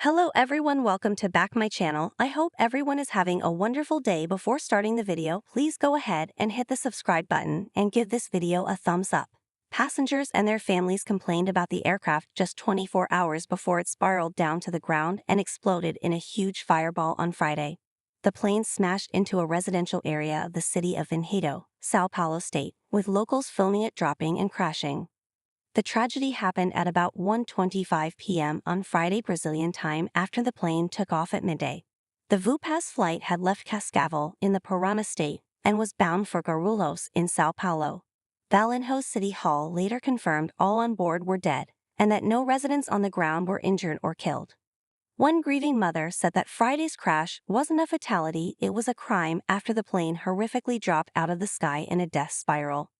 Hello everyone, welcome to back my channel. I hope everyone is having a wonderful day. Before starting the video, please go ahead and hit the subscribe button and give this video a thumbs up. Passengers and their families complained about the aircraft just 24 hours before it spiraled down to the ground and exploded in a huge fireball on Friday. The plane smashed into a residential area of the city of Enredo, São Paulo state, with locals filming it dropping and crashing. The tragedy happened at about 1:25 p.m. on Friday Brazilian time after the plane took off at midday. The VooPass flight had left Cascavel in the Paraná state and was bound for Guarulhos in São Paulo. Valinhos City Hall later confirmed all on board were dead and that no residents on the ground were injured or killed. One grieving mother said that Friday's crash wasn't a fatality, it was a crime after the plane horrifically dropped out of the sky in a death spiral.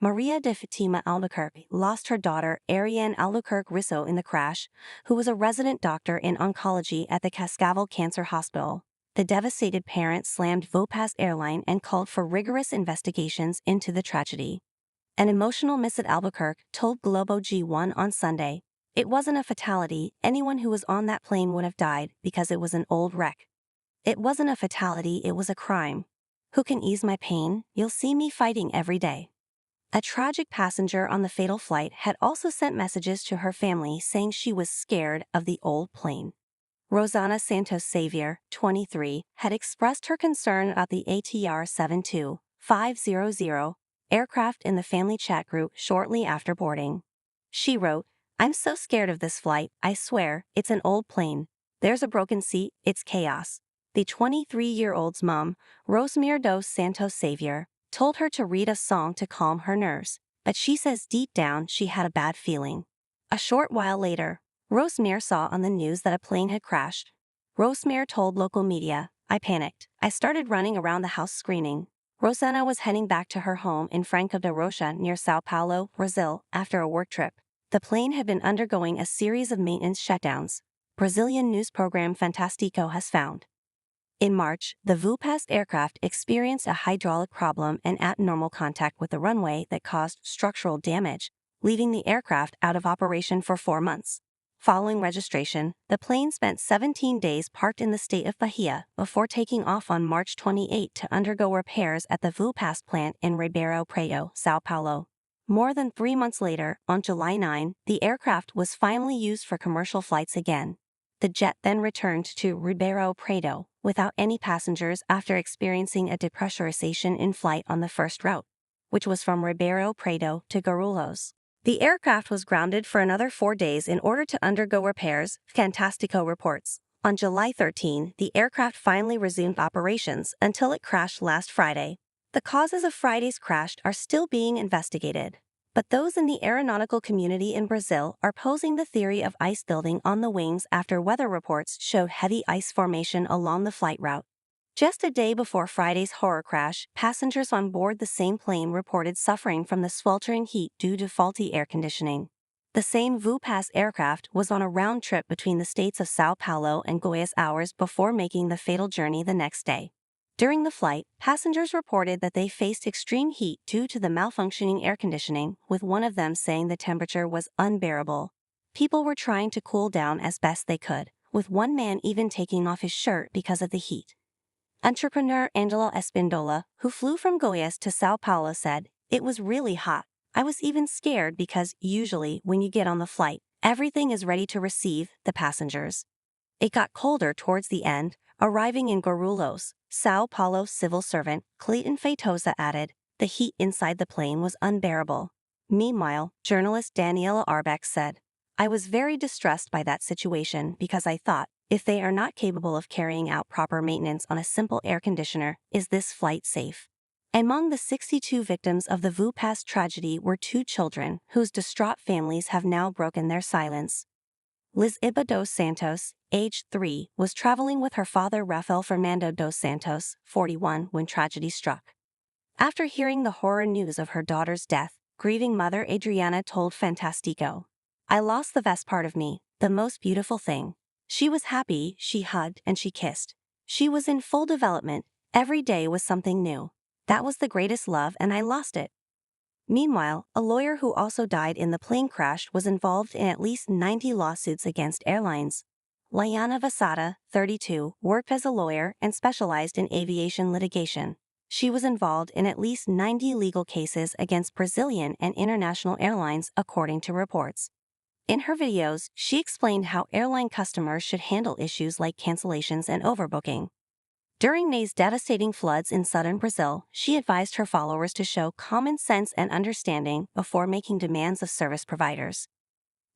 Maria de Fatima Albuquerque lost her daughter Ariane Albuquerque Risso in the crash, who was a resident doctor in oncology at the Cascavel Cancer Hospital. The devastated parent slammed VooPass airline and called for rigorous investigations into the tragedy. An emotional Miss at Albuquerque told Globo G1 on Sunday, "It wasn't a fatality, anyone who was on that plane would have died because it was an old wreck. It wasn't a fatality, it was a crime. Who can ease my pain? You'll see me fighting every day." A tragic passenger on the fatal flight had also sent messages to her family saying she was scared of the old plane. Rosana Santos Xavier, 23, had expressed her concern about the ATR 72500 aircraft in the family chat group shortly after boarding. She wrote, "I'm so scared of this flight, I swear, it's an old plane. There's a broken seat, it's chaos." The 23-year-old's mom, Rosemir dos Santos Xavier, told her to read a song to calm her nerves, but she says deep down she had a bad feeling. A short while later, Rosemir saw on the news that a plane had crashed. Rosemir told local media, "I panicked. I started running around the house screaming." Rosana was heading back to her home in Franco da Rocha near São Paulo, Brazil, after a work trip. The plane had been undergoing a series of maintenance shutdowns, Brazilian news program Fantástico has found. In March, the VooPass aircraft experienced a hydraulic problem and abnormal contact with the runway that caused structural damage, leaving the aircraft out of operation for 4 months. Following registration, the plane spent 17 days parked in the state of Bahia before taking off on March 28 to undergo repairs at the VooPass plant in Ribeirão Preto, São Paulo. More than 3 months later, on July 9, the aircraft was finally used for commercial flights again. The jet then returned to Ribeirão Preto without any passengers after experiencing a depressurization in flight on the first route, which was from Ribeirão Preto to Guarulhos. The aircraft was grounded for another 4 days in order to undergo repairs, Fantástico reports. On July 13, the aircraft finally resumed operations until it crashed last Friday. The causes of Friday's crash are still being investigated, but those in the aeronautical community in Brazil are posing the theory of ice building on the wings after weather reports showed heavy ice formation along the flight route. Just a day before Friday's horror crash, passengers on board the same plane reported suffering from the sweltering heat due to faulty air conditioning. The same VooPass aircraft was on a round trip between the states of São Paulo and Goiás hours before making the fatal journey the next day. During the flight, passengers reported that they faced extreme heat due to the malfunctioning air conditioning, with one of them saying the temperature was unbearable. People were trying to cool down as best they could, with one man even taking off his shirt because of the heat. Entrepreneur Angela Espindola, who flew from Goiás to São Paulo, said, "It was really hot. I was even scared because usually when you get on the flight, everything is ready to receive the passengers. It got colder towards the end." Arriving in Guarulhos, São Paulo civil servant Clayton Feitosa added, "The heat inside the plane was unbearable." Meanwhile, journalist Daniela Arbeck said, "I was very distressed by that situation because I thought, if they are not capable of carrying out proper maintenance on a simple air conditioner, is this flight safe?" Among the 62 victims of the VooPass tragedy were 2 children whose distraught families have now broken their silence. Lizibba dos Santos, aged 3, was traveling with her father Rafael Fernando dos Santos, 41, when tragedy struck. After hearing the horror news of her daughter's death, grieving mother Adriana told Fantástico, "I lost the best part of me, the most beautiful thing. She was happy, she hugged and she kissed. She was in full development, every day was something new. That was the greatest love and I lost it." Meanwhile, a lawyer who also died in the plane crash was involved in at least 90 lawsuits against airlines. Liana Vasada, 32, worked as a lawyer and specialized in aviation litigation. She was involved in at least 90 legal cases against Brazilian and international airlines, according to reports. In her videos, she explained how airline customers should handle issues like cancellations and overbooking. During May's devastating floods in southern Brazil, she advised her followers to show common sense and understanding before making demands of service providers.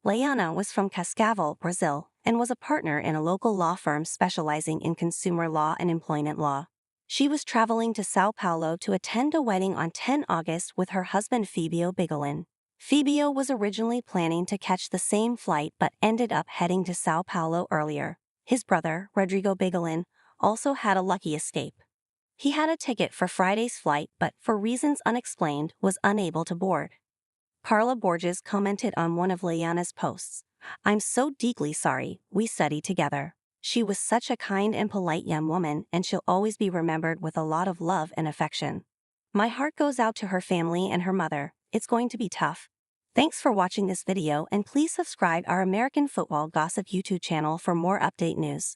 Liana was from Cascavel, Brazil, and was a partner in a local law firm specializing in consumer law and employment law. She was traveling to Sao Paulo to attend a wedding on 10 August with her husband Fabio Bigolin. Fabio was originally planning to catch the same flight but ended up heading to Sao Paulo earlier. His brother, Rodrigo Bigolin, also had a lucky escape. He had a ticket for Friday's flight but, for reasons unexplained, was unable to board. Carla Borges commented on one of Liana's posts, "I'm so deeply sorry, we studied together. She was such a kind and polite young woman and she'll always be remembered with a lot of love and affection. My heart goes out to her family and her mother, it's going to be tough." Thanks for watching this video and please subscribe our American Football Gossip YouTube channel for more update news.